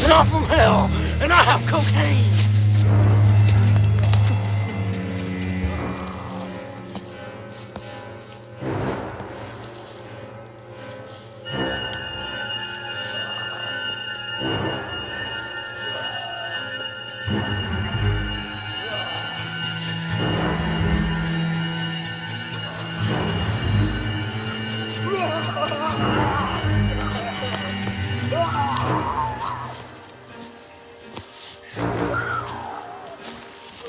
and I'm from hell, and I have cocaine.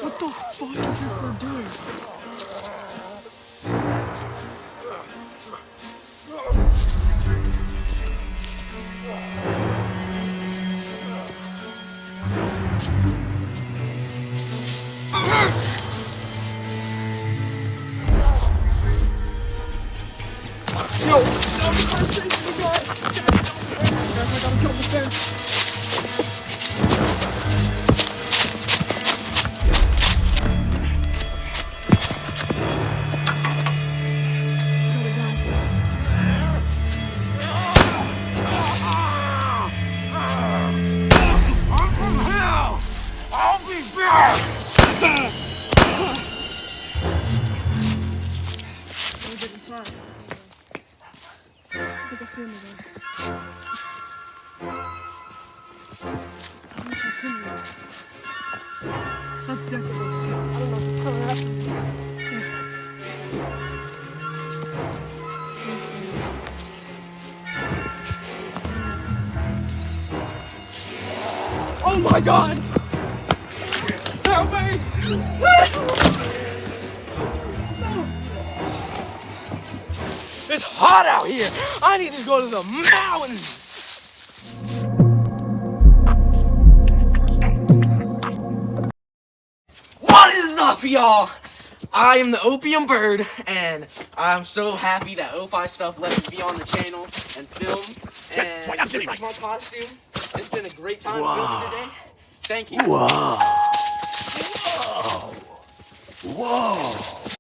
What the fuck is this bird doing? No! Guys, I gotta kill the fence. I'm from hell. I'll be back. Let me get inside. I think I see him again. I don't know if it's him yet. That definitely is him. I don't know if it's coming after me. Let's go. Oh my god! Help me! It's hot out here. I need to go to the mountains. What is up, y'all? I am the Opium Bird, and I'm so happy that O-Fi Stuff let me be on the channel and film. And this is my costume. It's been a great time filming today. Thank you. Whoa. Whoa. Whoa.